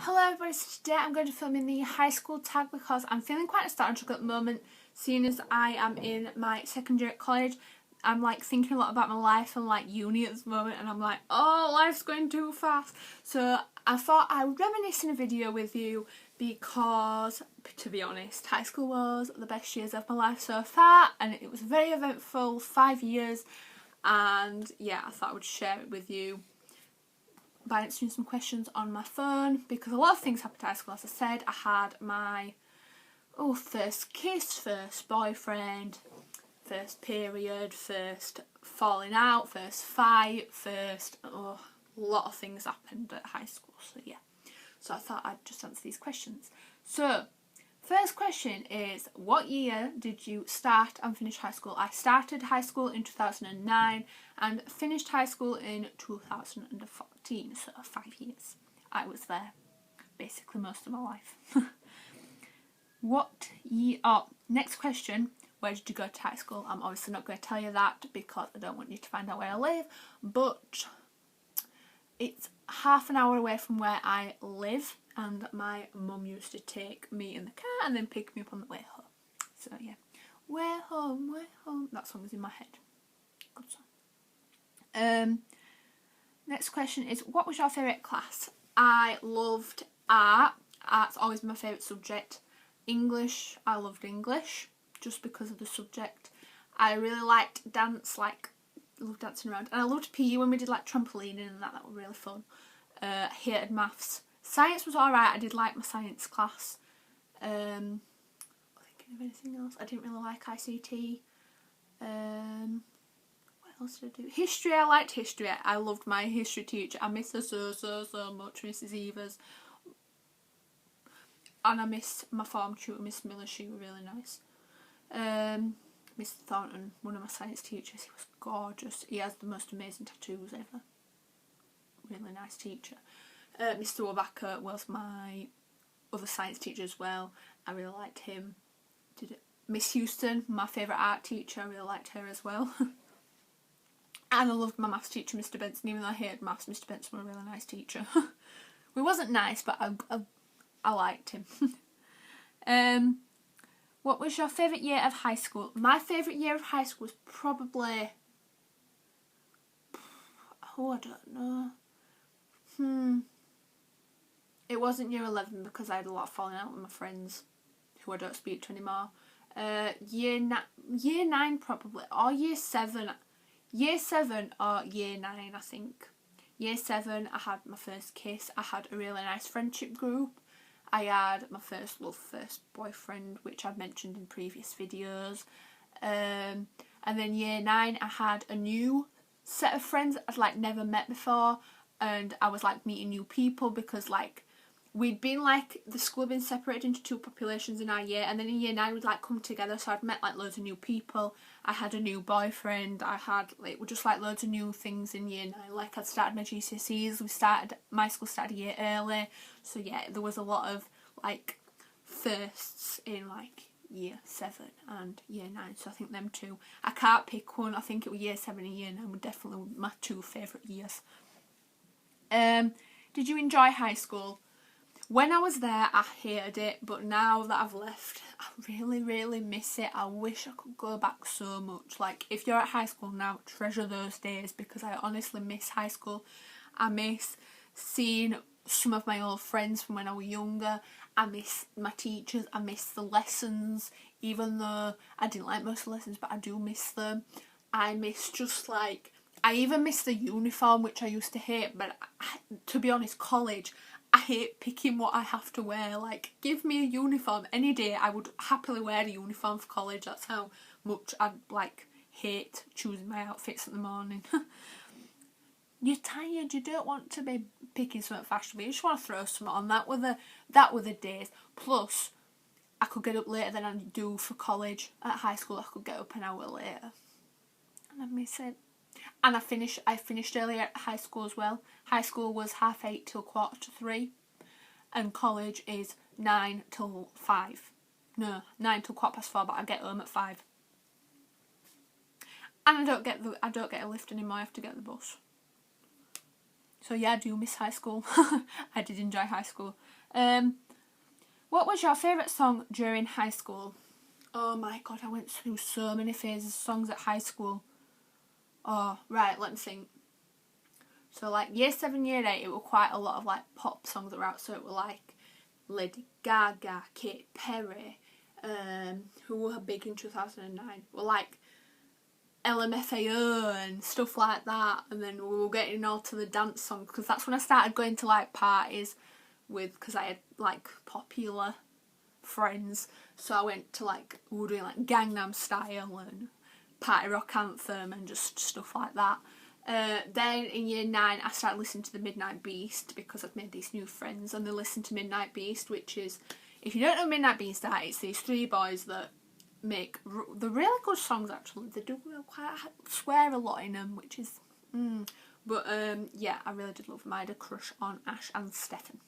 Hello everybody, so today I'm going to film in the high school tag because I'm feeling quite nostalgic at the moment, seeing as I am in my second year at college. I'm like thinking a lot about my life and like uni at this moment, and I'm like, oh, life's going too fast. So I thought I would reminisce in a video with you because, to be honest, high school was the best years of my life so far, and it was very eventful, 5 years, and yeah, I thought I would share it with you by answering some questions on my phone, because a lot of things happened at high school. As I said, I had my first kiss, first boyfriend, first period, first falling out, first fight, a lot of things happened at high school, so yeah. So I thought I'd just answer these questions. So, first question is, what year did you start and finish high school? I started high school in 2009 and finished high school in 2014, so 5 years. I was there basically most of my life. What year? Oh, next question. Where did you go to high school? I'm obviously not going to tell you that because I don't want you to find out where I live, but it's half an hour away from where I live, and my mum used to take me in the car and then pick me up on the way home. So yeah, way home, that song is in my head. Good song. Next question is, what was your favourite class? I loved art. Art's always my favourite subject. English, I loved English just because of the subject. I really liked dance, I loved dancing around, and I loved PE when we did like trampolining and that was really fun. Hated maths. Science was alright, I did like my science class. Thinking of anything else, I didn't really like ICT. What else did I do? History, I liked history. I loved my history teacher. I miss her so much, Mrs. Evers. And I miss my form tutor, Miss Miller. She was really nice. Mr. Thornton, one of my science teachers, he was gorgeous. He has the most amazing tattoos ever. Really nice teacher. Mr. Wabacker was my other science teacher as well. I really liked him. Miss Houston, my favourite art teacher, I really liked her as well. And I loved my maths teacher, Mr. Benson. Even though I hated maths, Mr. Benson was a really nice teacher. He wasn't nice, but I liked him. What was your favourite year of high school? My favourite year of high school was probably... I don't know. It wasn't year 11 because I had a lot of falling out with my friends who I don't speak to anymore. Year 9 probably, or year 7. Year 7 or year 9, I think. Year 7, I had my first kiss. I had a really nice friendship group. I had my first boyfriend, which I've mentioned in previous videos. And then year 9, I had a new set of friends that I'd never met before, and I was meeting new people because we'd been the school had been separated into 2 populations in our year, and then in year 9 we'd come together, so I'd met loads of new people. I had a new boyfriend. I had just loads of new things in year 9. I'd started my GCSEs. My school started a year early, so yeah, there was a lot of firsts in year 7 and year 9, so I think them two. I can't pick one. I think it was year 7 and year 9 were definitely my 2 favourite years. Did you enjoy high school? When I was there, I hated it, but now that I've left, I really miss it. I wish I could go back so much. If you're at high school now, treasure those days, because I honestly miss high school. I miss seeing some of my old friends from when I was younger. I miss my teachers. I miss the lessons, even though I didn't like most of the lessons, but I do miss them. I miss I even miss the uniform, which I used to hate, but to be honest, college, I hate picking what I have to wear. Give me a uniform any day. I would happily wear a uniform for college. That's how much I hate choosing my outfits in the morning. You're tired. You don't want to be picking something fashionable. You just want to throw something on. That were the days. Plus, I could get up later than I do for college. At high school, I could get up an hour later, and I miss it. And I finished earlier at high school as well. High school was 8:30 till 2:45, and college is 9 till 5. No, 9 till 4:15, but I get home at 5. And I don't get a lift anymore. I have to get the bus. So yeah, I do miss high school. I did enjoy high school. What was your favourite song during high school? Oh my god, I went through so many phases of songs at high school. Oh, right, let me think. So like year 7, year 8, it were quite a lot of like pop songs that were out. So it were like Lady Gaga, Katy Perry, who were big in 2009. Were like LMFAO and stuff like that. And then we were getting all to the dance songs because that's when I started going to like parties because I had like popular friends. So I went to like, we were doing like Gangnam Style and Party Rock Anthem and just stuff like that. Then in year 9 I started listening to the Midnight Beast because I've made these new friends and they listen to Midnight Beast, which is, if you don't know Midnight Beast, it's these 3 boys that make the really good songs actually. They do quite swear a lot in them, which is but yeah, I really did love them. I had a crush on Ash and Stefan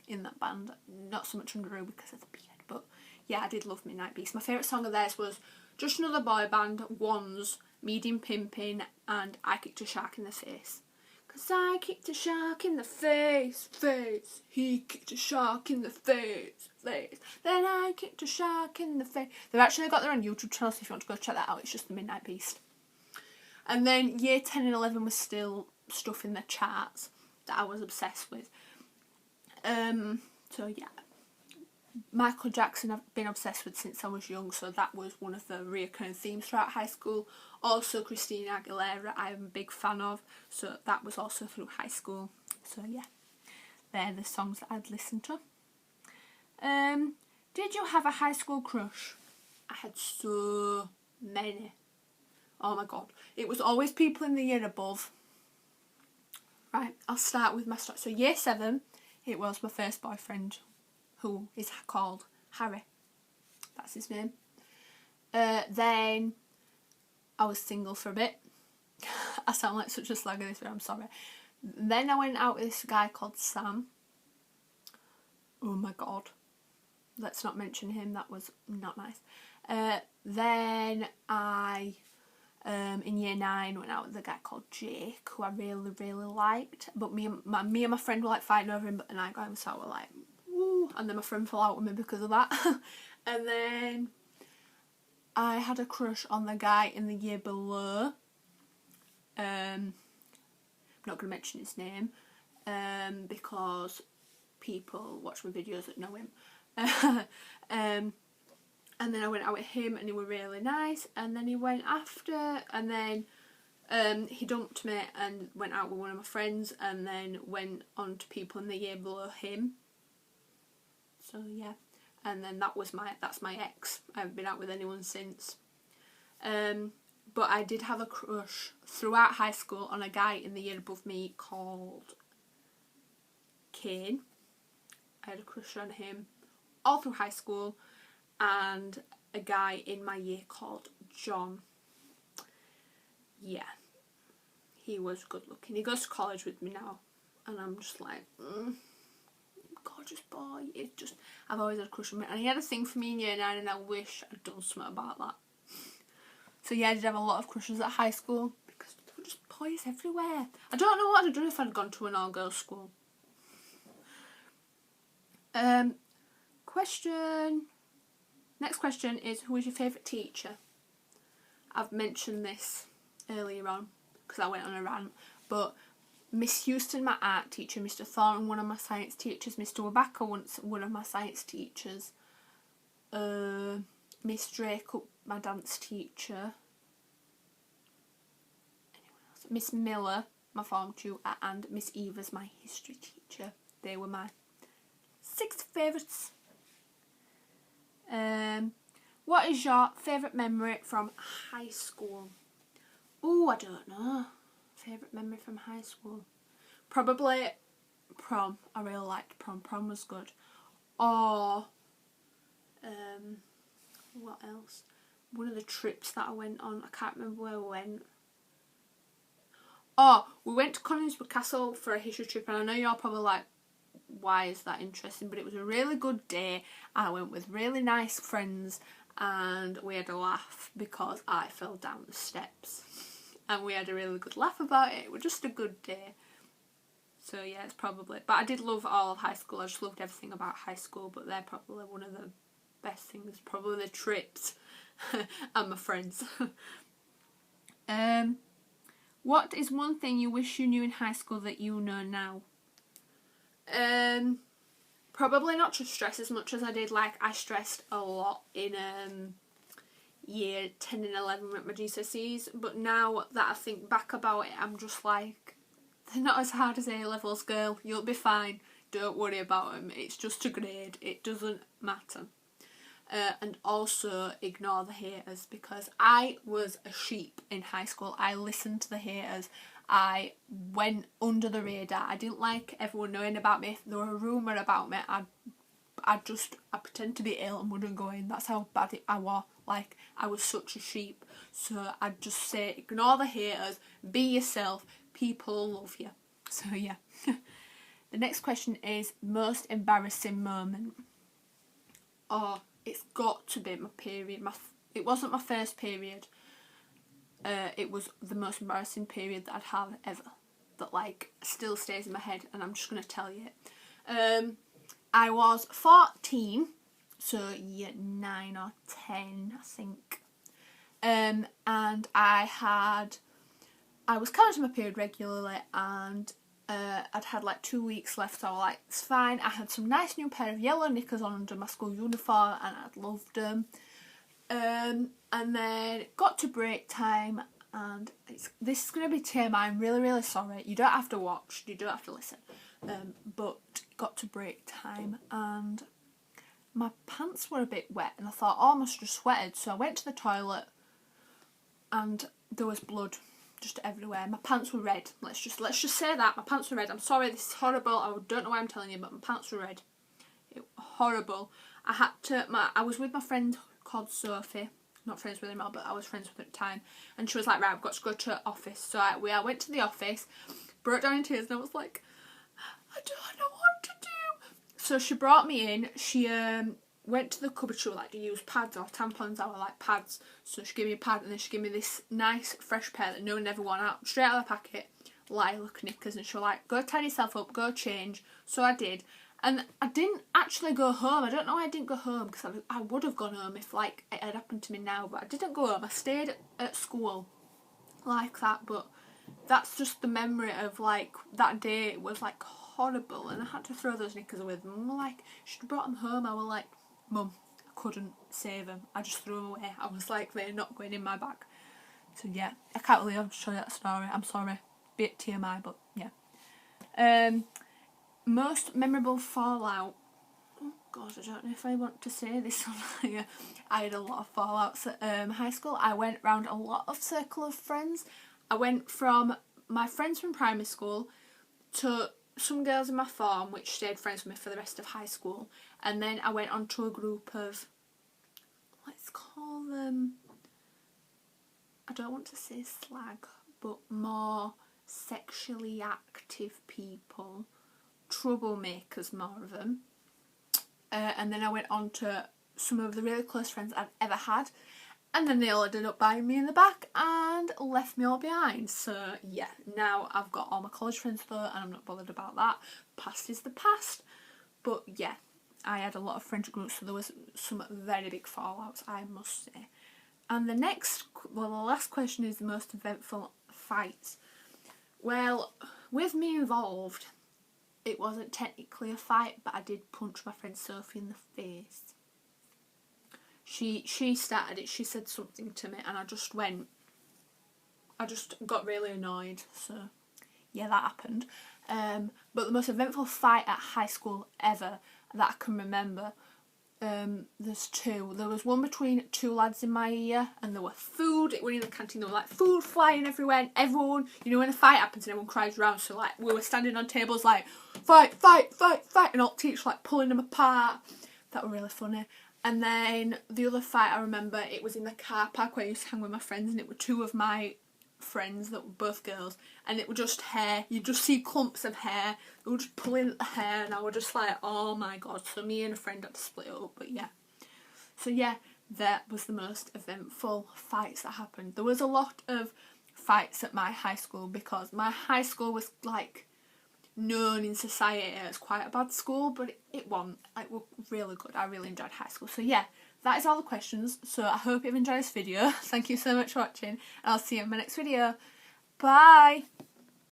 in that band, not so much on Drew because of the beard, but yeah, I did love Midnight Beast. My favourite song of theirs was Just Another Boy Band, Ones, Medium Pimpin' and I Kicked a Shark in the Face. 'Cause I kicked a shark in the face, he kicked a shark in the face. Then I kicked a shark in the face. They've actually got their own YouTube channel, so if you want to go check that out, it's just the Midnight Beast. And then year 10 and 11 was still stuff in the charts that I was obsessed with. So yeah, Michael Jackson I've been obsessed with since I was young, so that was one of the reoccurring themes throughout high school. Also Christina Aguilera I'm a big fan of, so that was also through high school. So yeah, they're the songs that I'd listen to. Did you have a high school crush? I had so many. Oh my god, it was always people in the year above. Right, I'll start with my story. So year 7, it was my first boyfriend, who is called Harry. That's his name. Then I was single for a bit. I sound like such a slag of this, but I'm sorry. Then I went out with this guy called Sam. Oh my god. Let's not mention him, that was not nice. Then I, in year 9, went out with a guy called Jake, who I really, really liked. But me and my friend were like fighting over him, but then I got him, so we're like, woo. And then my friend fell out with me because of that. And then I had a crush on the guy in the year below. I'm not going to mention his name because people watch my videos that know him. And then I went out with him and he was really nice, and then he went after, and then he dumped me and went out with one of my friends, and then went on to people in the year below him. So yeah, and then that's my ex. I haven't been out with anyone since. But I did have a crush throughout high school on a guy in the year above me called Kane. I had a crush on him all through high school, and a guy in my year called John. Yeah, he was good looking. He goes to college with me now, and I'm just like, gorgeous boy. I've always had a crush on him, and he had a thing for me in year 9, and I wish I'd done something about that. So yeah, I did have a lot of crushes at high school because there were just boys everywhere. I don't know what I'd have done if I'd gone to an all-girls school. Next question is, who is your favourite teacher? I've mentioned this earlier on because I went on a rant, but Miss Houston, my art teacher, Mr. Thornton, one of my science teachers, Mr. Wabaka, one of my science teachers, Miss Dracup, my dance teacher, anyone else? Miss Miller, my form tutor, and Miss Evers, my history teacher. They were my 6 favourites. What is your favourite memory from high school? Oh, I don't know. Favourite memory from high school? Probably prom. I really liked prom. Prom was good. Or, what else? One of the trips that I went on, I can't remember where we went. Oh, we went to Coningsby Castle for a history trip, and I know you're probably like, why is that interesting? But it was a really good day. I went with really nice friends, and we had a laugh because I fell down the steps. And we had a really good laugh about it. It was just a good day. So yeah, it's probably... But I did love all of high school. I just loved everything about high school. But they're probably one of the best things. Probably the trips and my friends. What is one thing you wish you knew in high school that you know now? Probably not to stress as much as I did. Like, I stressed a lot in year 10 and 11 with my GCSEs. But now that I think back about it, I'm just like, they're not as hard as A-levels, girl. You'll be fine. Don't worry about them. It's just a grade. It doesn't matter. And also ignore the haters, because I was a sheep in high school. I listened to the haters. I went under the radar. I didn't like everyone knowing about me. If there were a rumour about me, I pretend to be ill and wouldn't go in. That's how bad I was. Like, I was such a sheep. So I'd just say, ignore the haters, be yourself, people love you. So yeah. The next question is, most embarrassing moment. Oh, it's got to be my period. It wasn't my first period. It was the most embarrassing period that I'd had ever. That, like, still stays in my head, and I'm just going to tell you it. I was 14, so year 9 or 10, I think. And I was coming to my period regularly, and I'd had like 2 weeks left, so I was like, it's fine. I had some nice new pair of yellow knickers on under my school uniform, and I'd loved them. And then got to break time, and this is going to be TMI. I'm really, really sorry. You don't have to watch, you don't have to listen. But got to break time, and my pants were a bit wet, and I thought, oh, I must have sweated. So I went to the toilet, and there was blood just everywhere. My pants were red. Let's just say that my pants were red. I'm sorry, this is horrible. I don't know why I'm telling you, but my pants were red. Horrible. I was with my friend called Sophie. Not friends with her now, but I was friends with her at the time. And she was like, right, I've got to go to the office. So I went to the office, broke down in tears, and I was like, I don't know what to do. So she brought me in. She went to the cupboard. She was like, do you use pads or tampons? I was like, pads. So she gave me a pad, and then she gave me this nice fresh pair that no one ever won out, straight out of the packet, lilac knickers. And she was like, go tidy yourself up, go change. So I did. And I didn't actually go home. I don't know why I didn't go home, because I would have gone home if, like, it had happened to me now. But I didn't go home. I stayed at school like that. But that's just the memory of, like, that day. It was, like, horrible. And I had to throw those knickers away. Mum was like, you should have brought them home. I was like, Mum, I couldn't save them. I just threw them away. I was like, they're not going in my bag. So, yeah. I can't believe I'm showing that story. I'm sorry. Bit TMI, but, yeah. Most memorable fallout. Oh God, I don't know if I want to say this on here. I had a lot of fallouts at high school. I went round a lot of circle of friends. I went from my friends from primary school to some girls in my form, which stayed friends with me for the rest of high school. And then I went on to a group of, let's call them, I don't want to say slag, but more sexually active people. Troublemakers, more of them. And then I went on to some of the really close friends I've ever had, and then they all ended up buying me in the back and left me all behind. So yeah, now I've got all my college friends though, and I'm not bothered about that. Past is the past. But yeah, I had a lot of friendship groups, so there was some very big fallouts, I must say. And the last question is the most eventful fights. Well, with me involved, it wasn't technically a fight, but I did punch my friend Sophie in the face. She started it. She said something to me, and I just got really annoyed. So yeah, that happened. But the most eventful fight at high school ever that I can remember, there's two. There was one between two lads in my year, and there were food. It went in the canteen. There were like food flying everywhere, and everyone, you know, when a fight happens and everyone cries around. So like we were standing on tables like fight, fight, fight, fight, and all the teachers like pulling them apart. That were really funny. And then the other fight I remember, it was in the car park where I used to hang with my friends, and it were two of my friends that were both girls, and it was just hair. You just see clumps of hair. They were just pulling at the hair, and I was just like, oh my God. So me and a friend had to split it up, but yeah. So yeah, that was the most eventful fights that happened. There was a lot of fights at my high school, because my high school was like known in society as quite a bad school, but it wasn't. It was really good. I really enjoyed high school. So yeah, that is all the questions. So I hope you've enjoyed this video. Thank you so much for watching, and I'll see you in my next video. Bye!